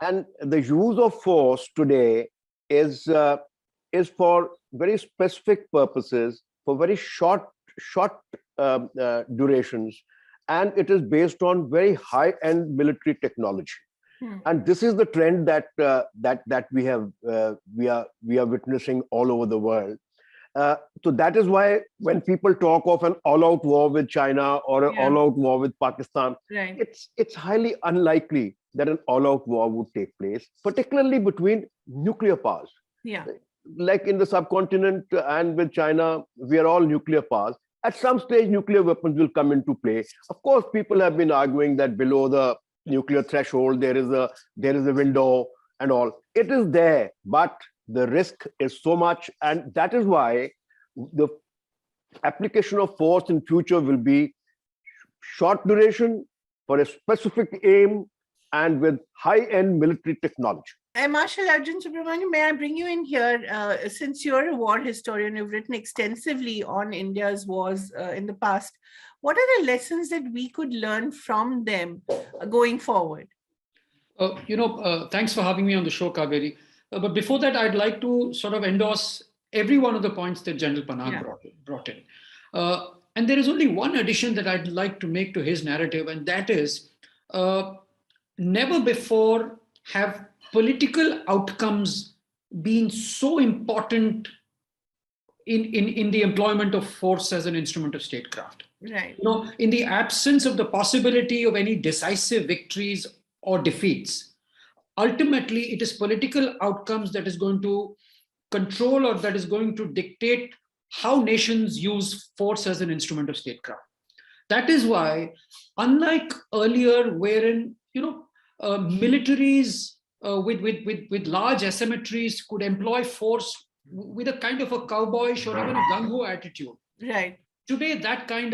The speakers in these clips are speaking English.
And the use of force today is for very specific purposes, for very short durations, and it is based on very high-end military technology. And this is the trend that we are witnessing all over the world. So that is why when people talk of an all-out war with China or an all-out war with Pakistan, it's highly unlikely that an all-out war would take place, particularly between nuclear powers. Like in the subcontinent and with China, we are all nuclear powers. At some stage, nuclear weapons will come into play. Of course, people have been arguing that below the nuclear threshold there is a window and all. It is there, but the risk is so much, and that is why the application of force in future will be short duration for a specific aim and with high-end military technology. Marshal Arjun Subramaniam, may I bring you in here? Since you're a war historian, you've written extensively on India's wars in the past. What are the lessons that we could learn from them going forward? Thanks for having me on the show, Kaveree. But before that, I'd like to sort of endorse every one of the points that General Panag brought in. And there is only one addition that I'd like to make to his narrative, and that is never before have political outcomes been so important in the employment of force as an instrument of statecraft. In the absence of the possibility of any decisive victories or defeats, ultimately it is political outcomes that is going to control or that is going to dictate how nations use force as an instrument of statecraft. That is why, unlike earlier, wherein militaries with large asymmetries could employ force with a kind of a cowboyish or even a gung-ho attitude. Today, those kind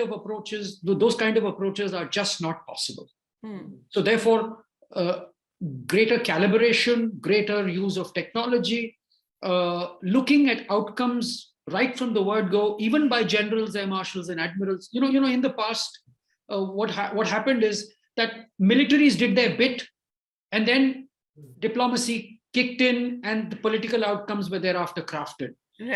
of approaches are just not possible. So therefore, greater calibration, greater use of technology, looking at outcomes right from the word go, even by generals, air marshals, and admirals. In the past, what happened is that militaries did their bit, and then diplomacy kicked in, and the political outcomes were thereafter crafted.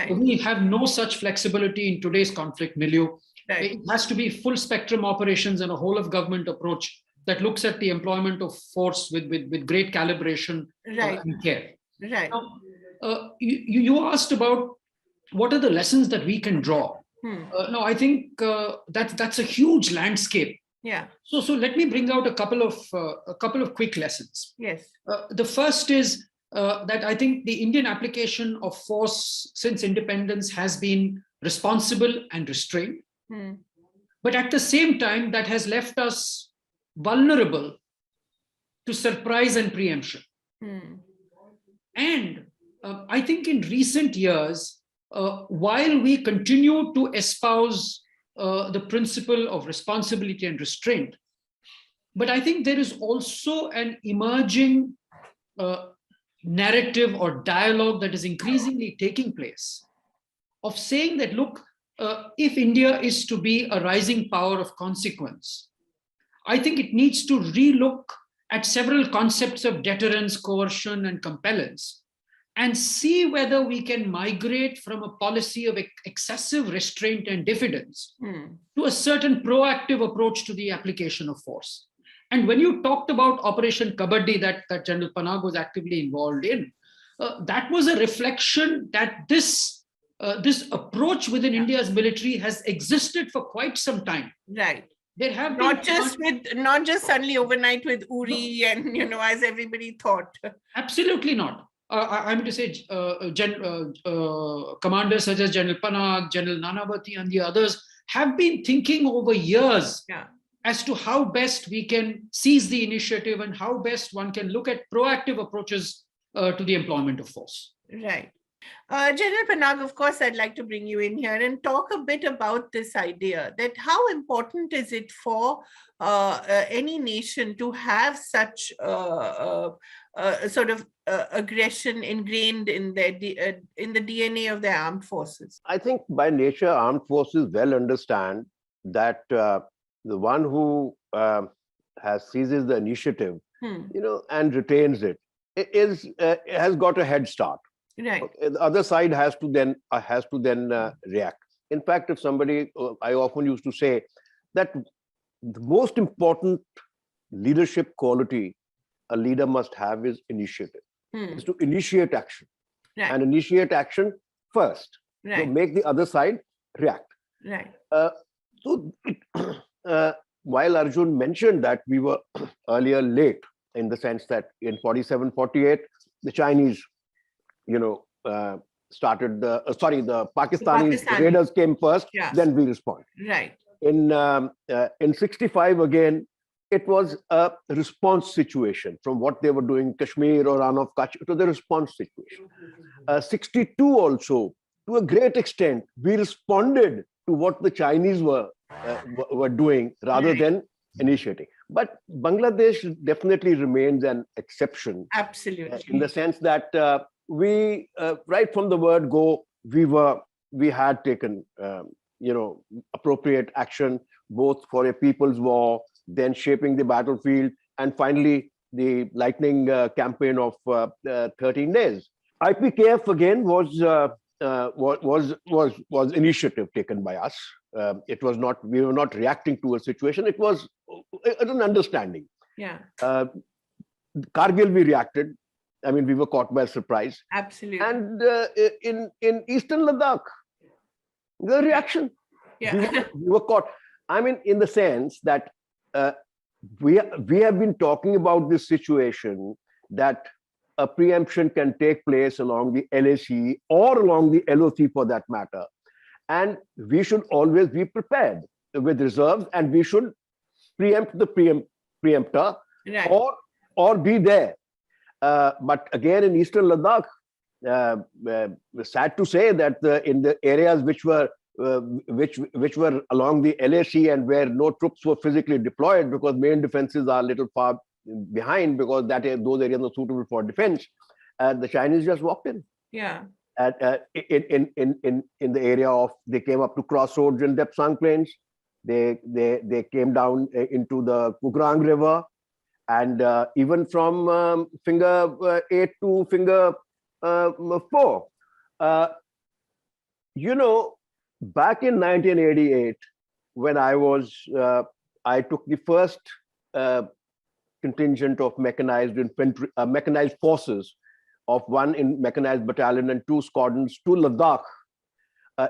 We have no such flexibility in today's conflict milieu. It has to be full spectrum operations and a whole of government approach that looks at the employment of force with great calibration and care. Now, you asked about what are the lessons that we can draw. No, I think that's a huge landscape. So let me bring out a couple of quick lessons. The first is that I think the Indian application of force since independence has been responsible and restrained. But at the same time, that has left us vulnerable to surprise and preemption. And I think in recent years, while we continue to espouse the principle of responsibility and restraint, but I think there is also an emerging narrative or dialogue that is increasingly taking place of saying that, look, if India is to be a rising power of consequence, I think it needs to relook at several concepts of deterrence, coercion, and compellence, and see whether we can migrate from a policy of excessive restraint and diffidence to a certain proactive approach to the application of force. And when you talked about Operation Kabaddi that General Panag was actively involved in, that was a reflection that this approach within India's military has existed for quite some time. There have not just suddenly overnight with Uri and as everybody thought. Absolutely not. I'm to say commanders such as General Panag, General Nanavati, and the others have been thinking over years as to how best we can seize the initiative and how best one can look at proactive approaches to the employment of force. General Panag, of course, I'd like to bring you in here and talk a bit about this idea that how important is it for any nation to have such sort of aggression ingrained in the DNA of their armed forces? I think by nature, armed forces well understand that the one who seizes the initiative, and retains it, has got a head start. Right. The other side has to then react. In fact, if somebody, I often used to say that the most important leadership quality a leader must have is initiative. Is to initiate action, right. and initiate action first. Right. So make the other side react. Right. While Arjun mentioned that we were earlier late, in the sense that in 47, 48, the Chinese, started the Pakistani raiders came first, then we respond. Right. In 65 again, it was a response situation from what they were doing, Kashmir or Run of Kutch. It was a response situation. 62 also, to a great extent, we responded to what the Chinese were doing rather than initiating. But Bangladesh definitely remains an exception. Absolutely. In the sense that we, right from the word go, we had taken, appropriate action, both for a people's war, then shaping the battlefield, and finally the lightning campaign of 13 days. IPKF again was initiative taken by us. It was not, we were not reacting to a situation. It was an understanding. Yeah. Kargil, we reacted. I mean, we were caught by surprise. Absolutely. And in Eastern Ladakh, the reaction. Yeah. We were caught. I mean, in the sense that we have been talking about this situation, that a preemption can take place along the LAC or along the LOC for that matter. And we should always be prepared with reserves, and we should preempt the preemptor, right. or be there. But again, in Eastern Ladakh, sad to say that in the areas which were along the LAC and where no troops were physically deployed, because main defenses are a little far behind, because those areas are suitable for defense, the Chinese just walked in. Yeah. In the area of, they came up to crossroads in Depsang Plains. They came down into the Kugrang River, and even from finger 8 to finger 4. Back in 1988, when I took the first contingent of mechanized infantry, mechanized forces of 1 in mechanized battalion and 2 squadrons to Ladakh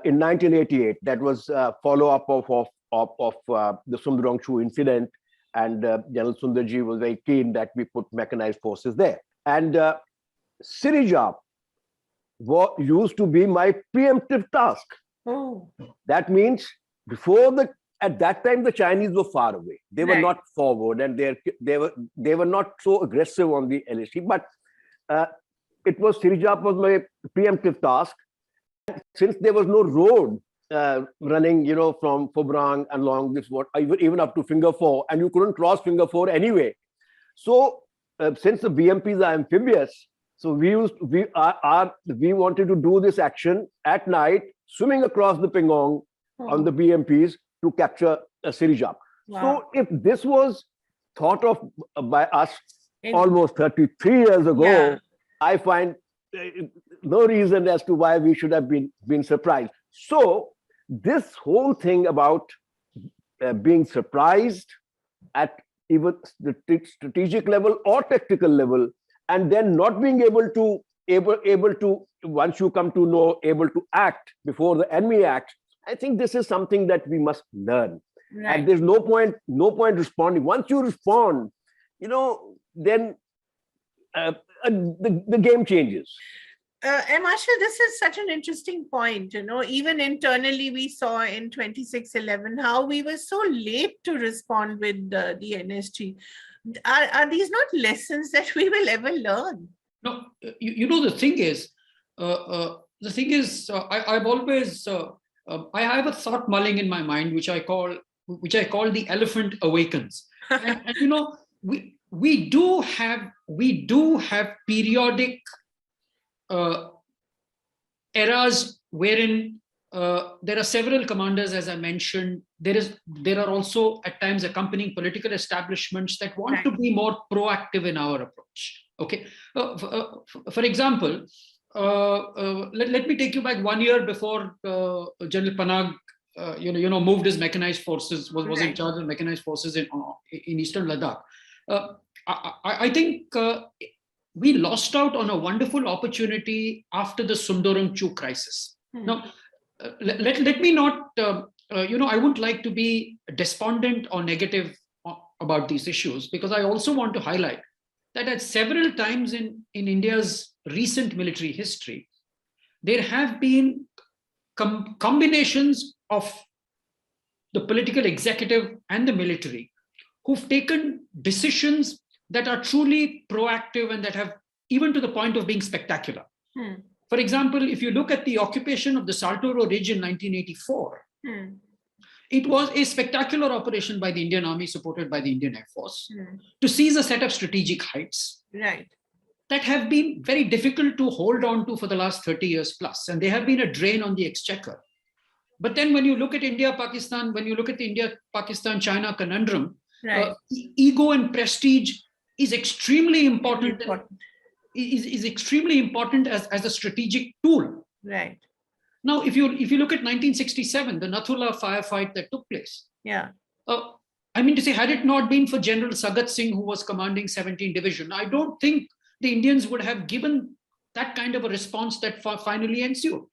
in 1988. That was follow-up of the Sundarongshu incident, and General Sundarji was very keen that we put mechanized forces there. And Sirijap used to be my preemptive task. Oh. That means at that time the Chinese were far away. They were not forward, and they were not so aggressive on the LAC. But it was Sirijap was my preemptive task. And since there was no road running, from Phobrang along this even up to finger 4, and you couldn't cross finger 4 anyway. So since the BMPs are amphibious, so we wanted to do this action at night, swimming across the Pingong on the BMPs to capture Sirijap. Wow. So if this was thought of by us almost 33 years ago, I find no reason as to why we should have been surprised. So this whole thing about being surprised at even the strategic level or tactical level, and then not being able to once you come to know, able to act before the enemy acts, I think this is something that we must learn. Right. And there's no point responding. Once you respond, then the game changes. Marshall, this is such an interesting point. Even internally, we saw in 2611 how we were so late to respond with the NSG. Are these not lessons that we will ever learn? No, the thing is, I've always, I have a thought mulling in my mind, which I call the elephant awakens. and we do have periodic eras wherein there are several commanders, as I mentioned. There are also at times accompanying political establishments that want to be more proactive in our approach. Okay. For example, let me take you back 1 year before General Panag, moved his mechanized forces, was in charge of mechanized forces in Eastern Ladakh. I think we lost out on a wonderful opportunity after the Sundarang-Chu crisis. Now, let me not, I wouldn't like to be despondent or negative about these issues, because I also want to highlight that at several times in India's recent military history, there have been combinations of the political executive and the military who've taken decisions that are truly proactive and that have even to the point of being spectacular. For example, if you look at the occupation of the Saltoro Ridge in 1984, it was a spectacular operation by the Indian Army, supported by the Indian Air Force, to seize a set of strategic heights that have been very difficult to hold on to for the last 30 years plus, and they have been a drain on the exchequer. But then when you look at India-Pakistan, when you look at the India-Pakistan-China conundrum, ego and prestige is extremely important. Is extremely important as a strategic tool. Now, if you look at 1967, the Nathula firefight that took place. I mean to say, had it not been for General Sagat Singh, who was commanding 17th Division, I don't think the Indians would have given that kind of a response that finally ensued.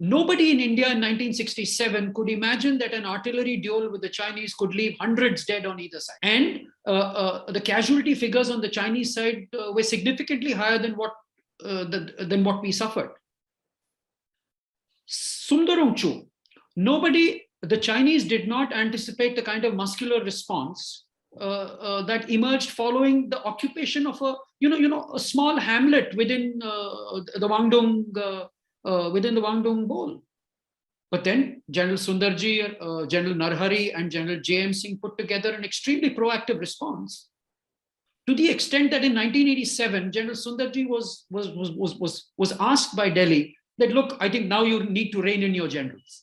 Nobody in India in 1967 could imagine that an artillery duel with the Chinese could leave hundreds dead on either side. And the casualty figures on the Chinese side were significantly higher than what we suffered. Sundarang-Chu, the Chinese did not anticipate the kind of muscular response that emerged following the occupation of a small hamlet within the Wangdong Bowl. But then General Sundarji, General Narhari, and General J.M. Singh put together an extremely proactive response, to the extent that in 1987, General Sundarji was asked by Delhi that, look, I think now you need to rein in your generals.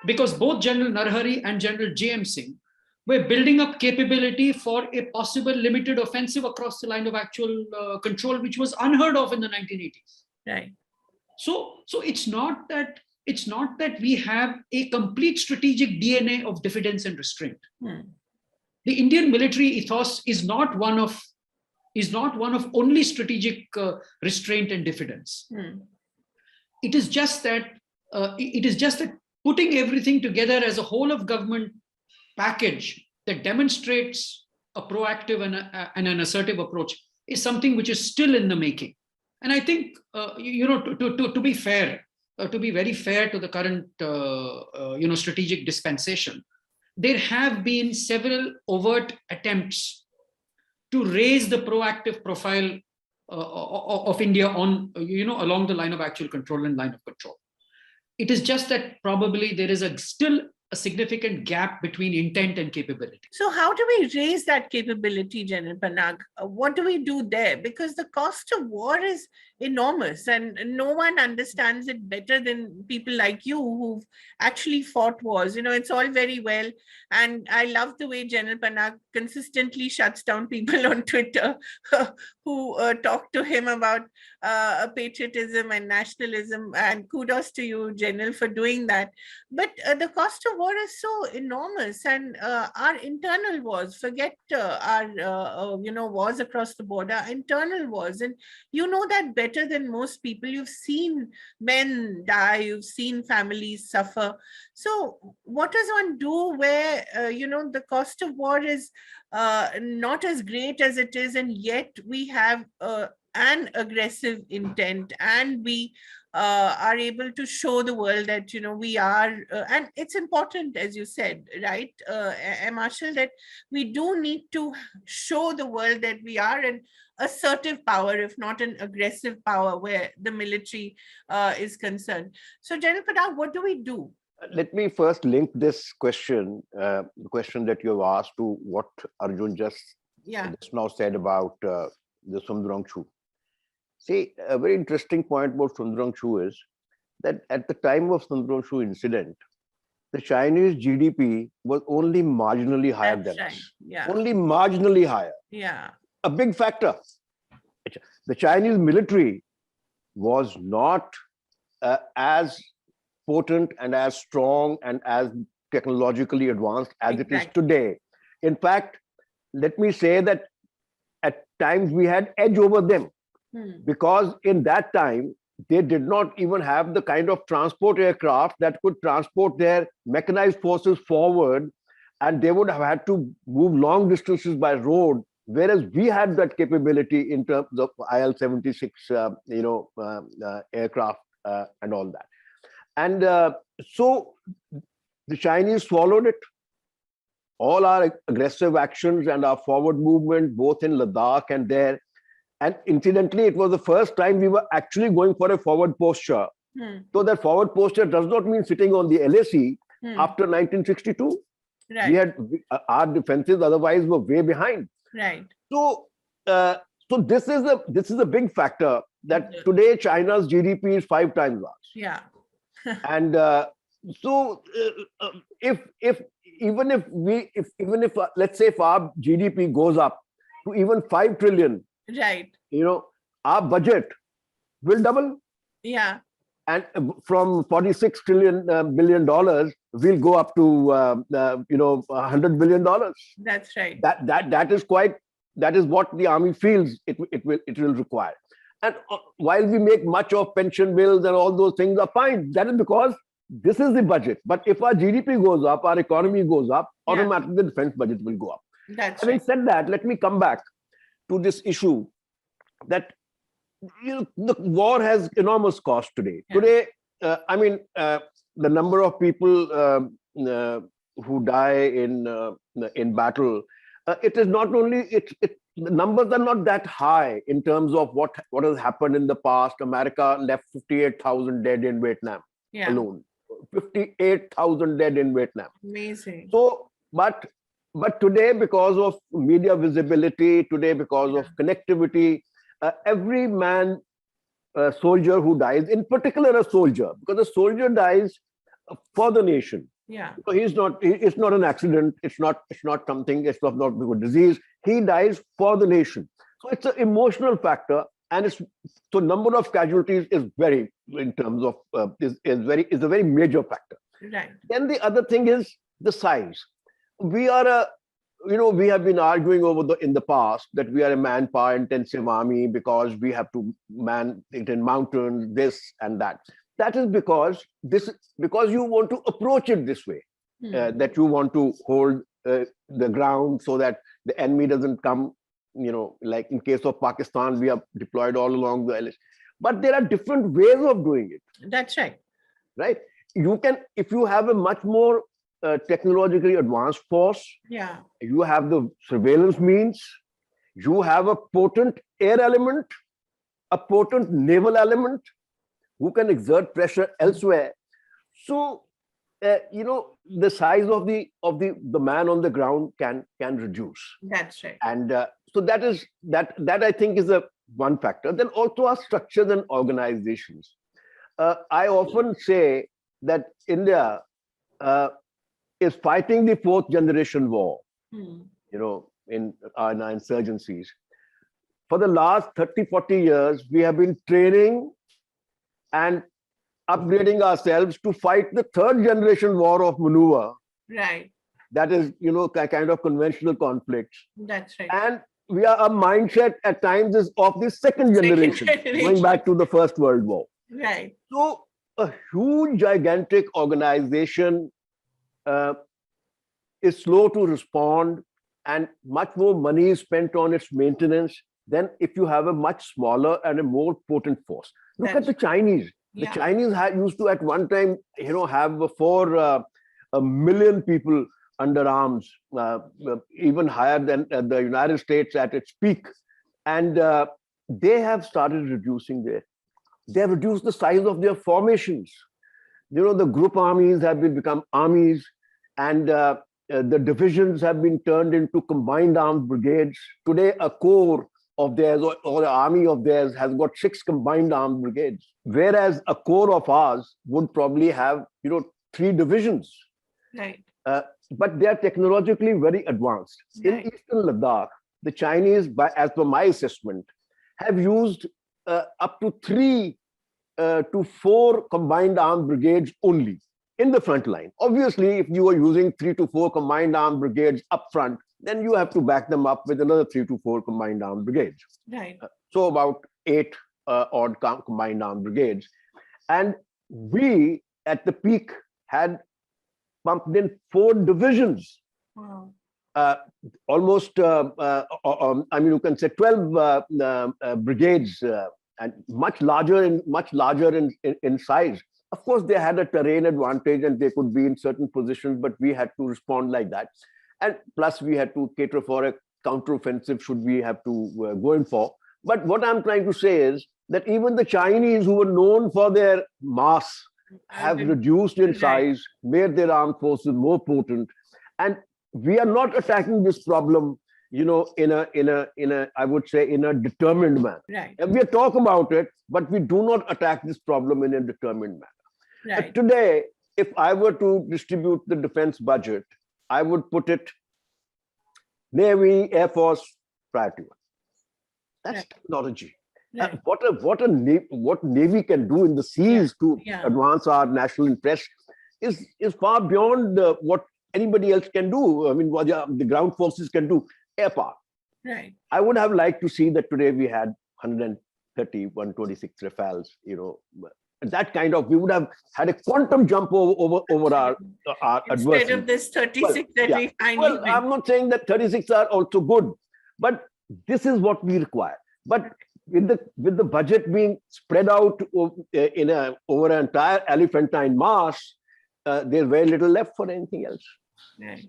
Because both General Narhari and General J.M. Singh were building up capability for a possible limited offensive across the line of actual control, which was unheard of in the 1980s. So it's not that we have a complete strategic DNA of diffidence and restraint. The Indian military ethos is not one of only strategic restraint and diffidence. It is just that putting everything together as a whole of government package that demonstrates a proactive and an assertive approach is something which is still in the making. And I think, to be fair, to be very fair to the current, strategic dispensation, there have been several overt attempts to raise the proactive profile of India on, along the line of actual control and line of control. It is just that probably there is still a significant gap between intent and capability. So how do we raise that capability, General Panag? What do we do there? Because the cost of war is enormous, and no one understands it better than people like you who've actually fought wars. It's all very well. And I love the way General Panag consistently shuts down people on Twitter who talk to him about patriotism and nationalism. And kudos to you, General, for doing that. But the cost of war is so enormous, and our internal wars, forget our wars across the border, internal wars, and you know that better than most people. You've seen men die, you've seen families suffer. So what does one do where the cost of war is not as great as it is, and yet we have an aggressive intent, and we are able to show the world that we are, and it's important, as you said, right, Marshall, that we do need to show the world that we are an assertive power, if not an aggressive power, where the military is concerned. So, General Panag, what do we do? Let me first link this question, the question that you have asked, to what Arjun just now said about the Sundarang-Chu. See, a very interesting point about Sundarang-Chu is that at the time of Sundarang-Chu incident, the Chinese GDP was only marginally higher than us. Only marginally higher. A big factor. The Chinese military was not as potent and as strong and as technologically advanced as it is today. In fact, let me say that at times we had edge over them, because in that time they did not even have the kind of transport aircraft that could transport their mechanized forces forward, and they would have had to move long distances by road, whereas we had that capability in terms of IL-76 aircraft and all that. And so the Chinese swallowed it. All our aggressive actions and our forward movement, both in Ladakh and there. And incidentally, it was the first time we were actually going for a forward posture. So that forward posture does not mean sitting on the LAC after 1962. Right. We had our defenses otherwise were way behind. Right. So, so this is a big factor that today China's GDP is 5 times ours. Yeah. And so even if let's say if our GDP goes up to even 5 trillion, right, our budget will double. Yeah. And from 46 billion dollars, we'll go up to $100 billion. That's right. That is what the army feels it will require. And while we make much of pension bills and all those things are fine, that is because this is the budget. But if our GDP goes up, our economy goes up, automatically the defense budget will go up. Having said that, let me come back to this issue that the war has enormous cost today. Yeah. Today, the number of people who die in battle, it is not only the numbers are not that high in terms of what has happened in the past. America left 58,000 dead in Vietnam alone. 58,000 dead in Vietnam. Amazing. So, but today, because of media visibility, today because of connectivity, every man, soldier who dies, in particular a soldier, because a soldier dies for the nation. Yeah. So it's not an accident. It's not something. It's not a disease. He dies for the nation. So it's an emotional factor, and so number of casualties is very, in terms of is a very major factor. Right. Then the other thing is the size. We are we have been arguing in the past that we are a manpower intensive army because we have to man it in mountains, this and that. That is because you want to approach it this way, that you want to hold the ground so that the enemy doesn't come, like in case of Pakistan, we are deployed all along the LS. But there are different ways of doing it. That's right. Right? You can, if you have a much more technologically advanced force, you have the surveillance means, you have a potent air element, a potent naval element, who can exert pressure elsewhere. So, the size of the man on the ground can reduce. That's right. And so that I think is one factor. Then also our structures and organizations. I often say that India is fighting the 4th generation war, in our insurgencies. For the last 30, 40 years, we have been training and upgrading ourselves to fight the 3rd generation war of maneuver. Right. That is, kind of conventional conflicts. That's right. And our mindset at times is of the 2nd generation, going back to the First World War. Right. So a huge, gigantic organization is slow to respond, and much more money is spent on its maintenance than if you have a much smaller and a more potent force. Look at the Chinese. The Chinese used to at one time, have 4 million people under arms, even higher than the United States at its peak. And they have started reducing they have reduced the size of their formations. The group armies have become armies, and the divisions have been turned into combined armed brigades. Today, a corps of theirs or an army of theirs has got 6 combined armed brigades, whereas a corps of ours would probably have 3 divisions. Right. But they are technologically very advanced. Right. In Eastern Ladakh, the Chinese, as per my assessment, have used up to 3 to 4 combined armed brigades only in the front line. Obviously, if you are using 3 to 4 combined armed brigades up front, then you have to back them up with another 3 to 4 combined armed brigades. Right. So about 8 odd combined armed brigades. And we, at the peak, had pumped in 4 divisions. Wow. Almost, I mean, you can say 12 brigades, and much larger in size. Of course, they had a terrain advantage and they could be in certain positions, but we had to respond like that. And plus, we had to cater for a counteroffensive should we have to go in for. But what I'm trying to say is that even the Chinese, who were known for their mass, have reduced in size, made their armed forces more potent, and we are not attacking this problem, in a I would say in a determined manner. Right. And we talk about it, but we do not attack this problem in a determined manner. Right. Today, if I were to distribute the defense budget, I would put it Navy, Air Force, priority 1. That's technology. Right. What Navy can do in the seas to advance our national interest is far beyond what anybody else can do. I mean, what the ground forces can do. Air power. Right. I would have liked to see that today we had 126 Rafales. That kind of, we would have had a quantum jump over our adversary. Instead of this 36 we finally. Well, I'm not saying that 36 are also good, but this is what we require. But with the budget being spread out over an entire elephantine mass, there's very little left for anything else. Right.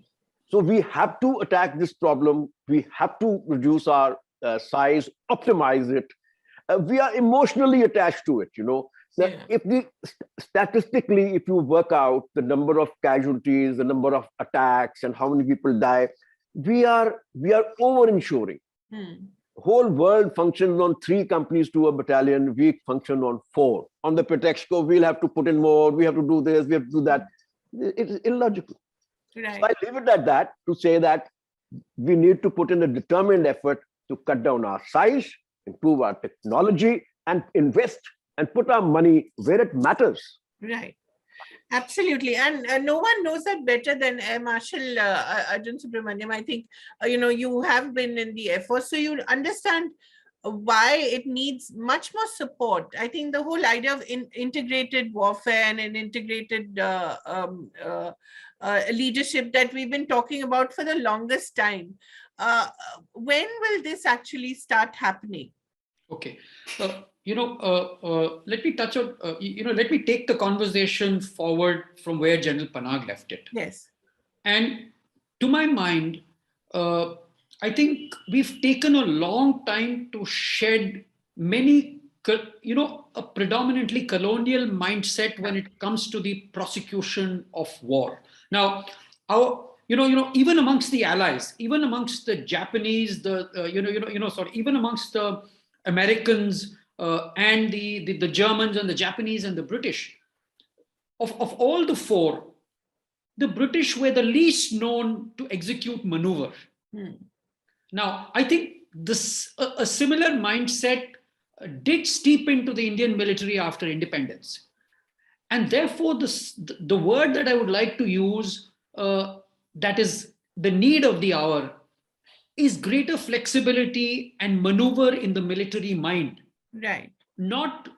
So we have to attack this problem. We have to reduce our size, optimize it. We are emotionally attached to it. If statistically, if you work out the number of casualties, the number of attacks, and how many people die, we are over-insuring. Whole world functions on 3 companies to a battalion. We function on 4. On the pretext of we'll have to put in more, we have to do this, we have to do that. It is illogical. Right. So I leave it at that to say that we need to put in a determined effort to cut down our size, improve our technology, and invest and put our money where it matters. Right. Absolutely. And no one knows that better than Air Marshal Arjun Subramaniam. I think, you have been in the Air Force, so you understand why it needs much more support. I think the whole idea of integrated warfare and an integrated leadership that we've been talking about for the longest time. When will this actually start happening? Okay. Let me touch on, let me take the conversation forward from where General Panag left it. Yes. And to my mind, I think we've taken a long time to shed many, a predominantly colonial mindset when it comes to the prosecution of war. Now, even amongst the allies, even amongst the Japanese, even amongst the Americans and the Germans and the Japanese and the British, of all the 4, the British were the least known to execute maneuver. Now, I think a similar mindset did steep into the Indian military after independence. And therefore, the word that I would like to use, that is the need of the hour, is greater flexibility and maneuver in the military mind. Right. Not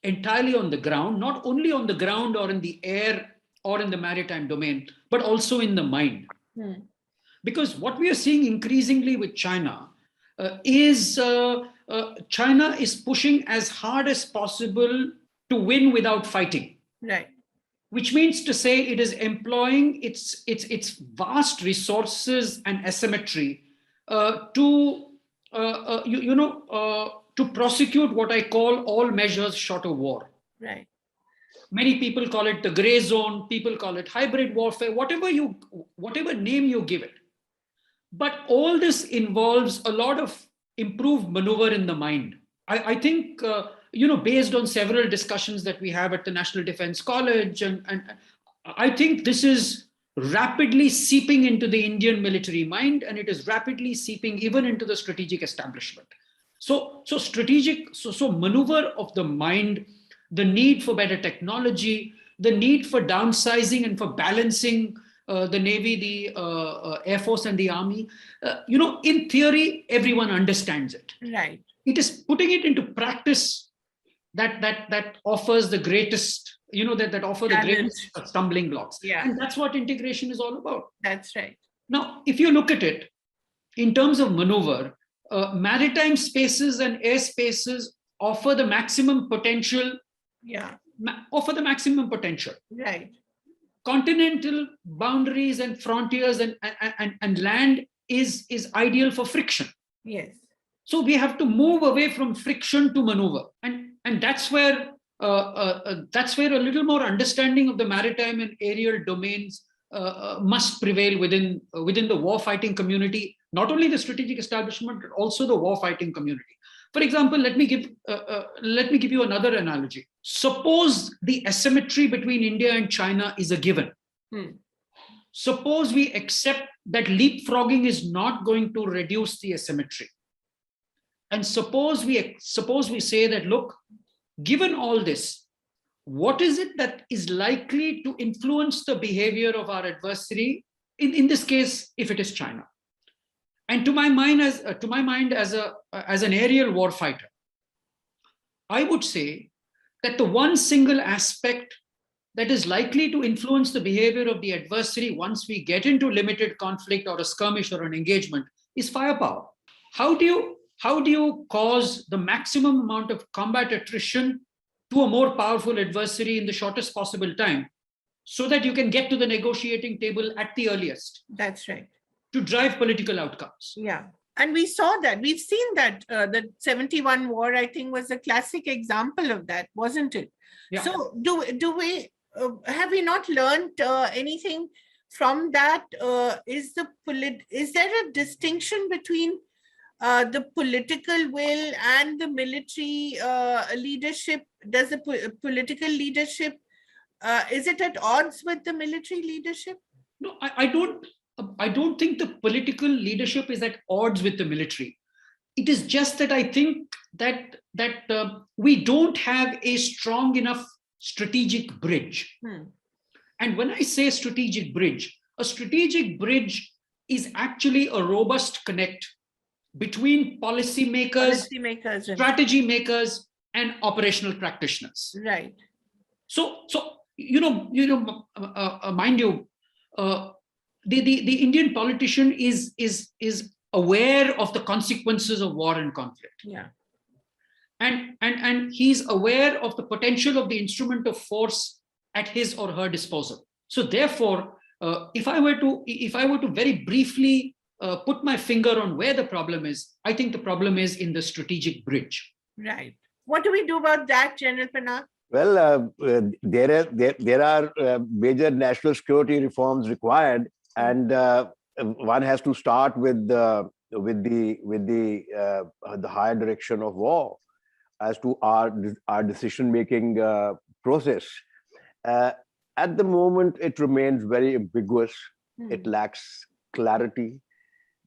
entirely on the ground, not only on the ground or in the air or in the maritime domain, but also in the mind. Because what we are seeing increasingly with China is China is pushing as hard as possible to win without fighting. Right. Which means to say it is employing its vast resources and asymmetry to prosecute what I call all measures short of war. Right. Many people call it the gray zone. People call it hybrid warfare. Whatever name you give it. But all this involves a lot of improved maneuver in the mind. I think. Based on several discussions that we have at the National Defense College, and I think this is rapidly seeping into the Indian military mind, and it is rapidly seeping even into the strategic establishment. So strategic, so maneuver of the mind, the need for better technology, the need for downsizing and for balancing the Navy, the Air Force and the Army. In theory, everyone understands it. Right. It is putting it into practice that offers the greatest, that offer the greatest stumbling blocks. Yeah. And that's what integration is all about. That's right. Now, if you look at it in terms of maneuver, maritime spaces and air spaces offer the maximum potential. Yeah. Offer the maximum potential. Right. Continental boundaries and frontiers and land is ideal for friction. Yes. So we have to move away from friction to maneuver, and that's where a little more understanding of the maritime and aerial domains must prevail within the warfighting community, not only the strategic establishment, but also the warfighting community. For example, let me give you another analogy. Suppose the asymmetry between India and China is a given. Suppose we accept that leapfrogging is not going to reduce the asymmetry. And suppose we say that, look, given all this, what is it that is likely to influence the behavior of our adversary? In this case, if it is China. And to my mind, as an aerial warfighter, I would say that the one single aspect that is likely to influence the behavior of the adversary once we get into limited conflict or a skirmish or an engagement is firepower. How do you cause the maximum amount of combat attrition to a more powerful adversary in the shortest possible time so that you can get to the negotiating table at the earliest? That's right. To drive political outcomes. Yeah. And we saw that. We've seen that. The 71 war, I think, was a classic example of that, wasn't it? Yeah. So do we, have we not learned anything from that? Is there a distinction between the political will and the military leadership? Does the political leadership, is it at odds with the military leadership? No, I don't think the political leadership is at odds with the military. It is just that I think that we don't have a strong enough strategic bridge. And when I say strategic bridge, a strategic bridge is actually a robust connect between policymakers, strategy makers, and operational practitioners. Right. So mind you, the Indian politician is aware of the consequences of war and conflict. Yeah. And he's aware of the potential of the instrument of force at his or her disposal. So therefore, if I were to very briefly put my finger on where the problem is, I think the problem is in the strategic bridge. Right. What do we do about that, General Panag? Well, there are major national security reforms required, and one has to start with the higher direction of war as to our decision-making process. At the moment, it remains very ambiguous. It lacks clarity.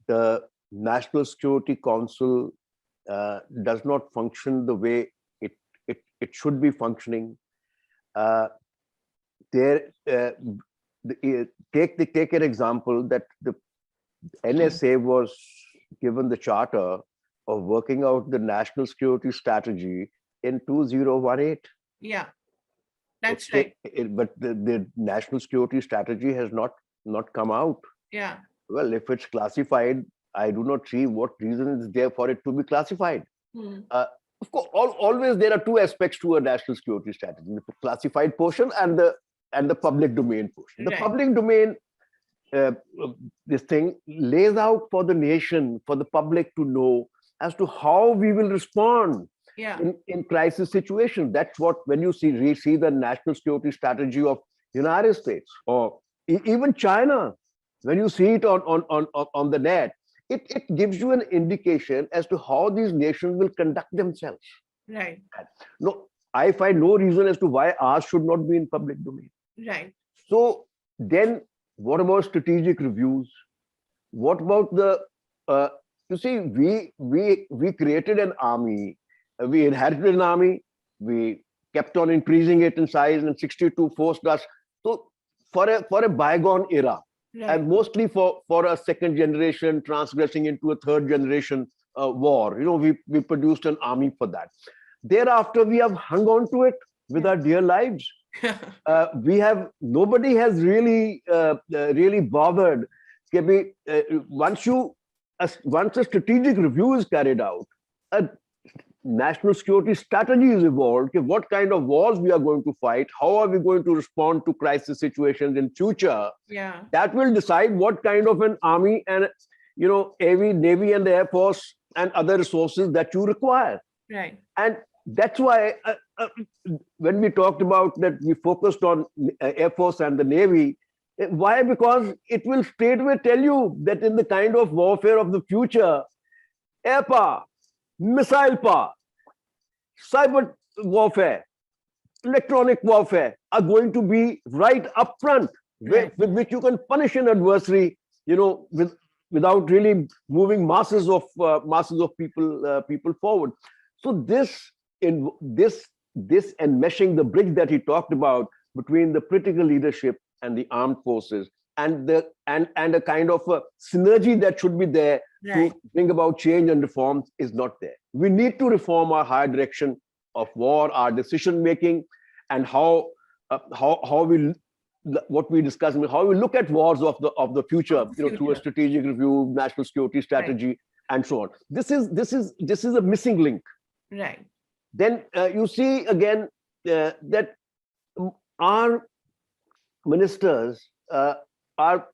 The National Security Council does not function the way it should be functioning. Take an example that the NSA was given the charter of working out the national security strategy in 2018. Yeah, that's right. But the national security strategy has not come out. Yeah. Well, if it's classified, I do not see what reason is there for it to be classified. Of course, always there are two aspects to a national security strategy: the classified portion and the public domain portion. The public domain, this thing lays out for the nation, for the public to know as to how we will respond in crisis situations. That's what, when you see the national security strategy of United States or even China, when you see it on the net, it gives you an indication as to how these nations will conduct themselves. Right. No, I find no reason as to why ours should not be in public domain. Right. So then, what about strategic reviews? What about the you see, we created an army, we inherited an army, we kept on increasing it in size, and 62 forced us. So for a bygone era, and mostly for a second generation transgressing into a third generation war, we produced an army for that. Thereafter, we have hung on to it with our dear lives. Nobody has really bothered. Once a strategic review is carried out, a national security strategy is evolved. What kind of wars we are going to fight, how are we going to respond to crisis situations in future? Yeah, that will decide what kind of an army and Navy and the Air Force and other resources that you require. Right. And that's why when we talked about that, we focused on Air Force and the Navy. Why? Because it will straightway tell you that in the kind of warfare of the future, air power, missile power, cyber warfare, electronic warfare are going to be right up front, with which you can punish an adversary, without really moving masses of people forward. So this enmeshing the bridge that he talked about between the political leadership and the armed forces, and a kind of a synergy that should be there to bring about change and reform is not there. We need to reform our higher direction of war, our decision making, and how we what we discuss, how we look at wars of the future, through a strategic review, national security strategy, and so on. This is a missing link. Right. Then you see again that our ministers our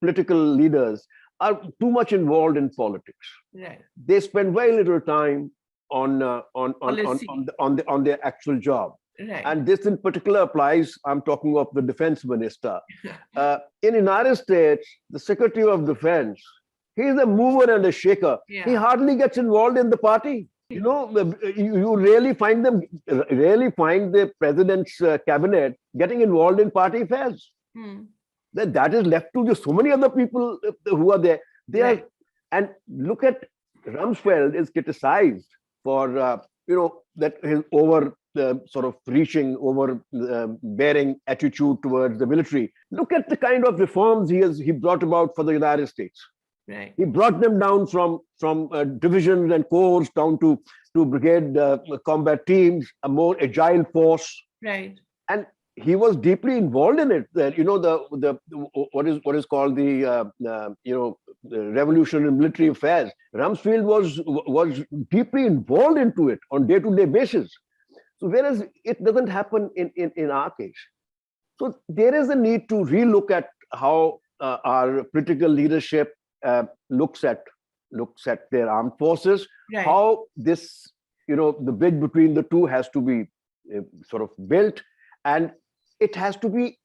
political leaders are too much involved in politics. Right. They spend very little time on their actual job. Right. And this in particular applies, I'm talking of the defense minister. In United States, the Secretary of Defense, he's a mover and a shaker. Yeah. He hardly gets involved in the party. You rarely find the president's cabinet getting involved in party affairs. That is left to just so many other people who are there. And look at Rumsfeld is criticized for that his sort of reaching, bearing attitude towards the military. Look at the kind of reforms he brought about for the United States. Right. He brought them down from divisions and corps down to brigade combat teams, a more agile force. Right. And he was deeply involved in it. What is called the revolution in military affairs. Rumsfeld was deeply involved into it on day-to-day basis. So whereas it doesn't happen in our case. So there is a need to relook at how our political leadership looks at their armed forces, how this, the bridge between the two has to be sort of built, and it has to be,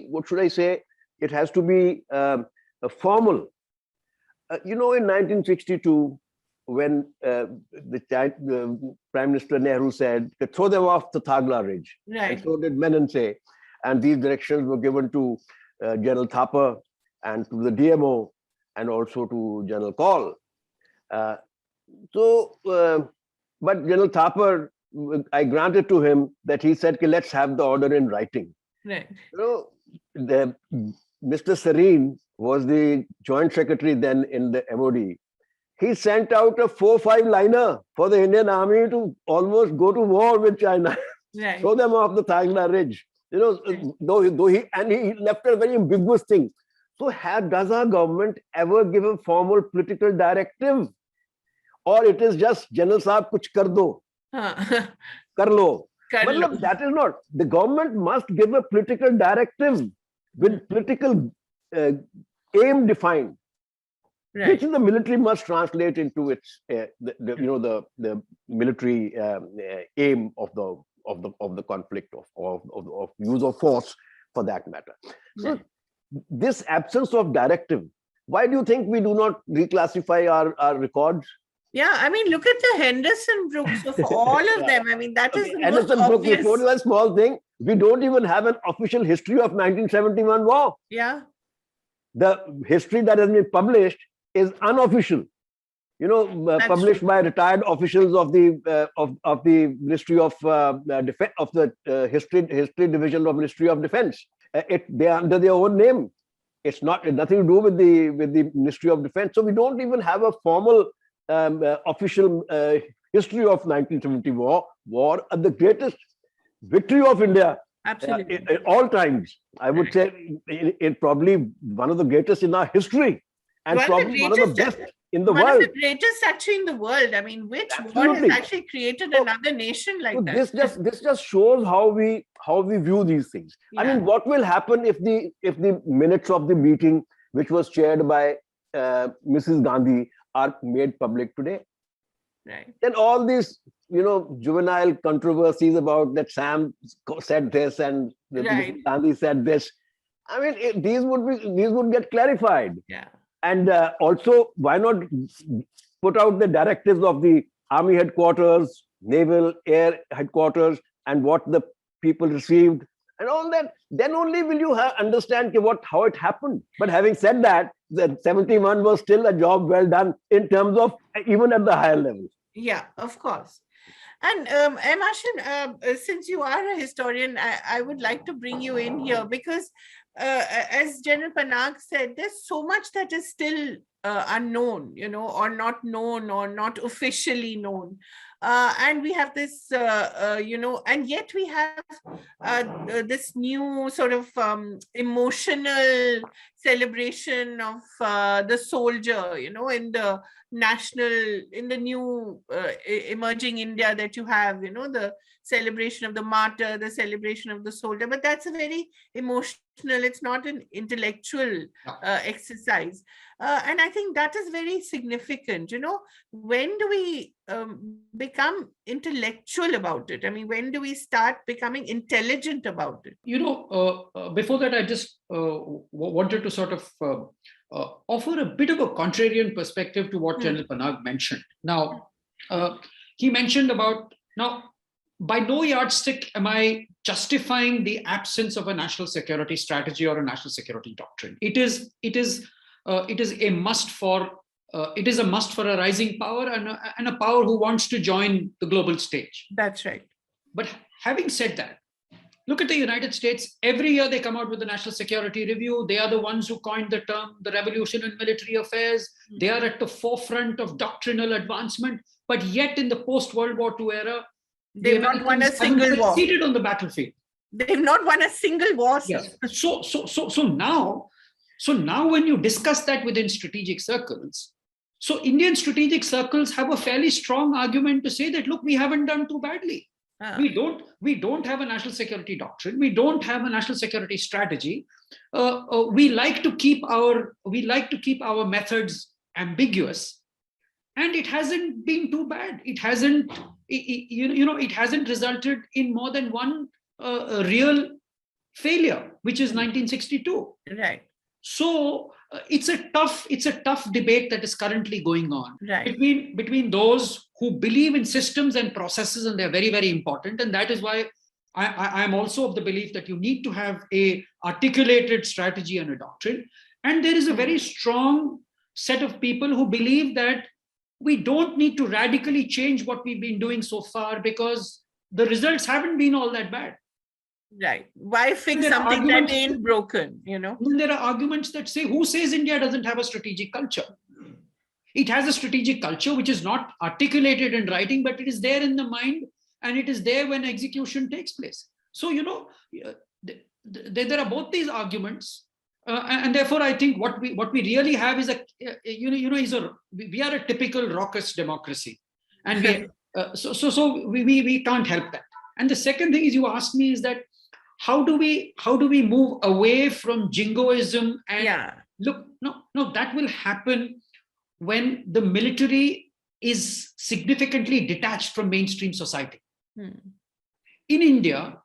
what should I say? It has to be formal. In 1962, when the Prime Minister Nehru said, throw them off the Thagla Ridge, and so did Menonce, and these directions were given to General Thapar and to the DMO, and also to General Kaul. But General Thapar, I granted to him that he said, let's have the order in writing. Right. Mr. Serene was the Joint Secretary then in the MOD. He sent out a 4-5-liner for the Indian Army to almost go to war with China. Right. Throw them off the Thagla Ridge. Though he left a very ambiguous thing. So does our government ever give a formal political directive? Or it is just, General Saab, kuch kar do, kar lo. But that is not. The government must give a political directive with political aim defined, which the military must translate into its the military aim of the conflict of use of force, for that matter. So this absence of directive, why do you think we do not reclassify our records? Yeah, I mean, look at the Henderson Brooks of all of them. I mean, that is the Henderson most Brooks obvious. is a small thing. We don't even have an official history of 1971 war. Yeah. The history that has been published is unofficial, published by retired officials of the Ministry of Defense, of the history division of Ministry of Defense. They are under their own name. It's nothing to do with the Ministry of Defense. So we don't even have a formal official history of 1970 war, the greatest victory of India. Absolutely. At all times, I would say it probably one of the greatest in our history, and probably one of the best in the world. One of the greatest actually in the world. I mean, which war has actually created another nation like that? This just shows how we view these things. Yeah. I mean, what will happen if the minutes of the meeting, which was chaired by Mrs. Gandhi, are made public today? Right. Then all these juvenile controversies about that Sam said this and Gandhi said this. I mean, these would get clarified. Yeah. And also, why not put out the directives of the Army headquarters, Naval Air headquarters, and what the people received, and all that? Then only will you understand how it happened. But having said that, the 71 was still a job well done in terms of even at the higher level. Yeah, of course. And Ashin, since you are a historian, I would like to bring you in here because as General Panag said, there's so much that is still unknown, or not known or not officially known. And we have this, and yet we have this new sort of emotional celebration of the soldier, in the new emerging India that you have, the celebration of the martyr, the celebration of the soldier, but that's a very emotional, it's not an intellectual exercise. And I think that is very significant. When do we become intellectual about it? I mean, when do we start becoming intelligent about it? Before that, I just wanted to sort of offer a bit of a contrarian perspective to what General Panag mentioned. Now, he mentioned about, by no yardstick am I justifying the absence of a national security strategy or a national security doctrine. It is a must for a rising power and a power who wants to join the global stage. That's right. But having said that, look at the United States. Every year they come out with the National Security Review. They are the ones who coined the term the revolution in military affairs. They are at the forefront of doctrinal advancement. But yet in the post-World War II era, they've not won a single war. Succeeded on the battlefield. They've not won a single war. Yes. So now when you discuss that within strategic circles, so Indian strategic circles have a fairly strong argument to say that, look, we haven't done too badly. We don't have a national security doctrine. We don't have a national security strategy. We like to keep our methods ambiguous, and it hasn't been too bad. It hasn't resulted in more than one real failure, which is 1962. Right. So it's a tough debate that is currently going on between those who believe in systems and processes, and they're very, very important. And that is why I am also of the belief that you need to have a articulated strategy and a doctrine. And there is a very strong set of people who believe that we don't need to radically change what we've been doing so far because the results haven't been all that bad. Right. Why fix something that ain't broken, Then there are arguments that say, who says India doesn't have a strategic culture? It has a strategic culture, which is not articulated in writing, but it is there in the mind, and it is there when execution takes place. So, there are both these arguments. And therefore, I think what we really have is we are a typical raucous democracy. And we can't help that. And the second thing is, you asked me, is that how do we move away from jingoism and look, no, that will happen when the military is significantly detached from mainstream society. In India,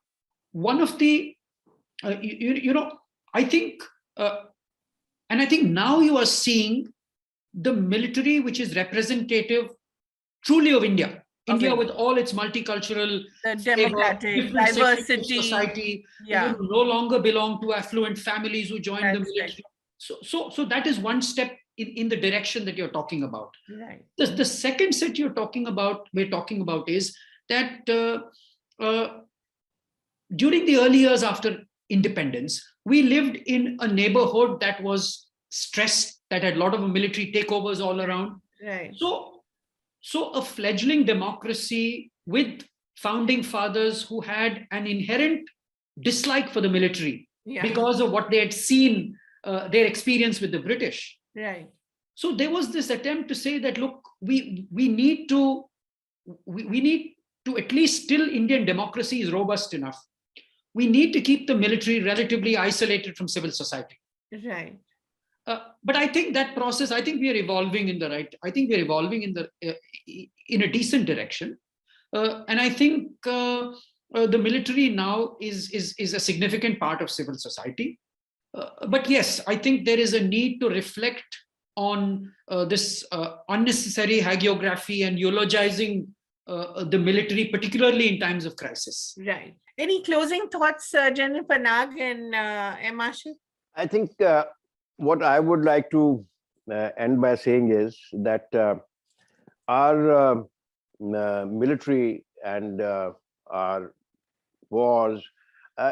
one of the I think now you are seeing the military which is representative truly of India. India with all its multicultural, democratic diversity society, no longer belong to affluent families who joined the military. Right. So that is one step in the direction that you're talking about. Right. The second set we're talking about is that during the early years after independence, we lived in a neighborhood that was stressed, that had a lot of military takeovers all around. Right. So a fledgling democracy with founding fathers who had an inherent dislike for the military because of what they had seen, their experience with the British. Right. So there was this attempt to say that, look, we need to at least, till Indian democracy is robust enough, we need to keep the military relatively isolated from civil society. Right. But I think that process, I think we are evolving in in a decent direction. And I think the military now is a significant part of civil society. But yes, I think there is a need to reflect on this unnecessary hagiography and eulogizing the military, particularly in times of crisis. Right. Any closing thoughts, General Panag and M. Ashif? I think what I would like to end by saying is that our military and our wars,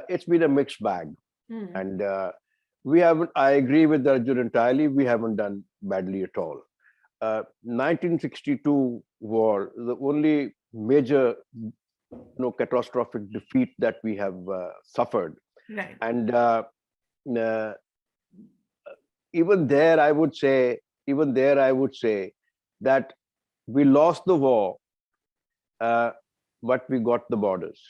it's been a mixed bag. And we haven't, I agree with Arjun entirely, we haven't done badly at all. 1962 war, the only major catastrophic defeat that we have suffered. Right. And even there, I would say that we lost the war, but we got the borders.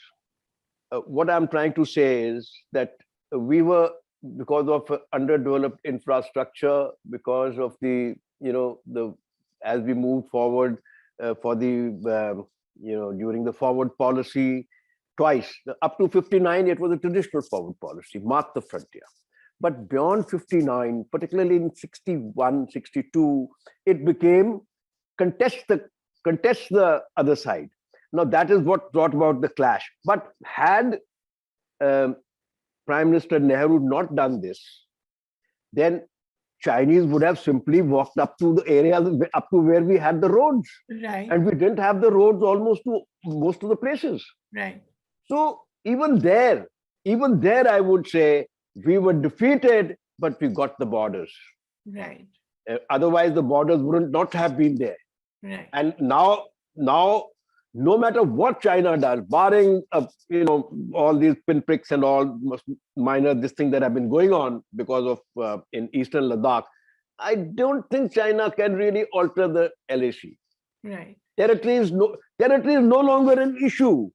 What I'm trying to say is that we were, because of underdeveloped infrastructure, because of the, as we moved forward for the, during the forward policy, twice, up to 59, it was a traditional forward policy, mark the frontier. But beyond 59, particularly in 61, 62, it became contest the other side. Now that is what brought about the clash. But had Prime Minister Nehru not done this, then Chinese would have simply walked up to the area, up to where we had the roads. Right. And we didn't have the roads almost to most of the places. Right. So even there, I would say we were defeated, but we got the borders. Right. Otherwise, the borders wouldn't not have been there. Right. And now, no matter what China does, barring all these pinpricks and all minor this thing that have been going on because of in Eastern Ladakh, I don't think China can really alter the LAC. Right. Territory is no longer an issue.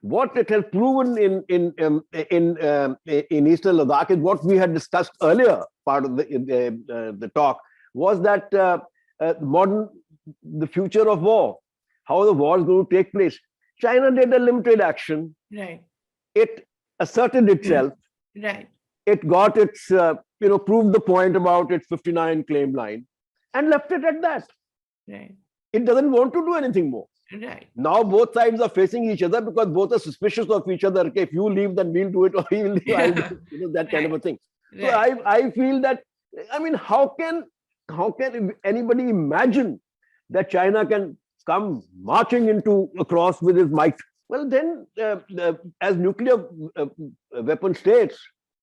What it has proven in Eastern Ladakh is what we had discussed earlier. Part of the talk was that the future of war, how the war is going to take place. China did a limited action. Right. It asserted itself. Right. It got its, proved the point about its 59 claim line and left it at that. Right. It doesn't want to do anything more. Right. Now both sides are facing each other because both are suspicious of each other. Okay, if you leave, then we'll do it, or he will leave, I'll do it, that kind of a thing. Right. So I feel that, how can anybody imagine that China can come marching across with his might? Well, then, as nuclear weapon states,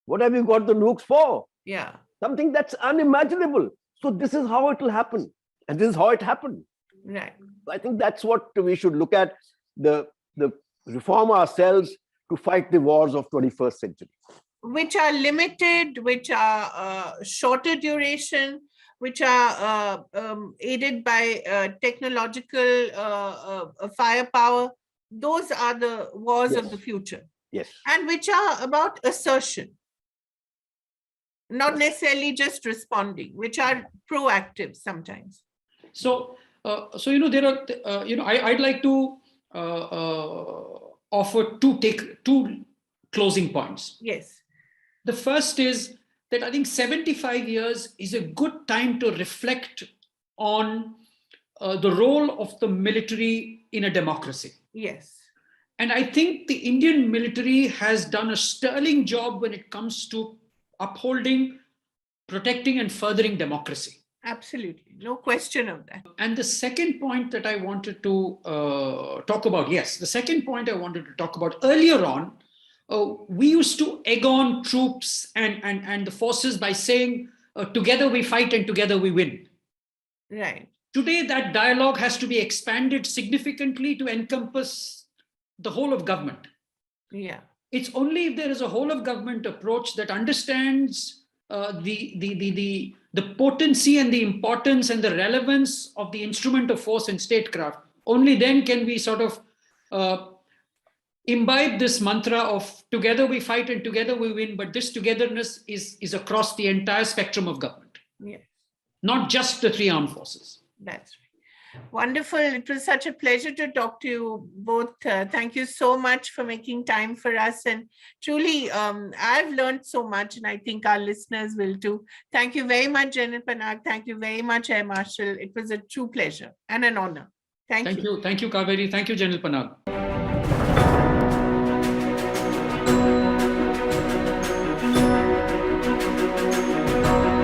what have you got the nukes for? Yeah. Something that's unimaginable. So this is how it will happen, and this is how it happened. Right. I think that's what we should look at, the reform ourselves to fight the wars of 21st century. Which are limited, which are shorter duration, which are aided by technological firepower. Those are the wars of the future. Yes. And which are about assertion, not necessarily just responding, which are proactive sometimes. So there are, I'd like to offer two closing points. Yes. The first is that I think 75 years is a good time to reflect on the role of the military in a democracy. Yes. And I think the Indian military has done a sterling job when it comes to upholding protecting and furthering democracy. Absolutely. No question of that. And the second point that I wanted to talk about, the second point I wanted to talk about earlier on, we used to egg on troops and the forces by saying, together we fight and together we win. Right. Today, that dialogue has to be expanded significantly to encompass the whole of government. Yeah. It's only if there is a whole of government approach that understands the potency and the importance and the relevance of the instrument of force in statecraft, only then can we sort of imbibe this mantra of together we fight and together we win, but this togetherness is across the entire spectrum of government. Yes. Not just the three armed forces. That's right. Wonderful. It was such a pleasure to talk to you both. Thank you so much for making time for us. And truly, I've learned so much, and I think our listeners will too. Thank you very much, General Panag. Thank you very much, Air Marshal. It was a true pleasure and an honor. Thank you. Thank you, Kaveree. Thank you, General Panag.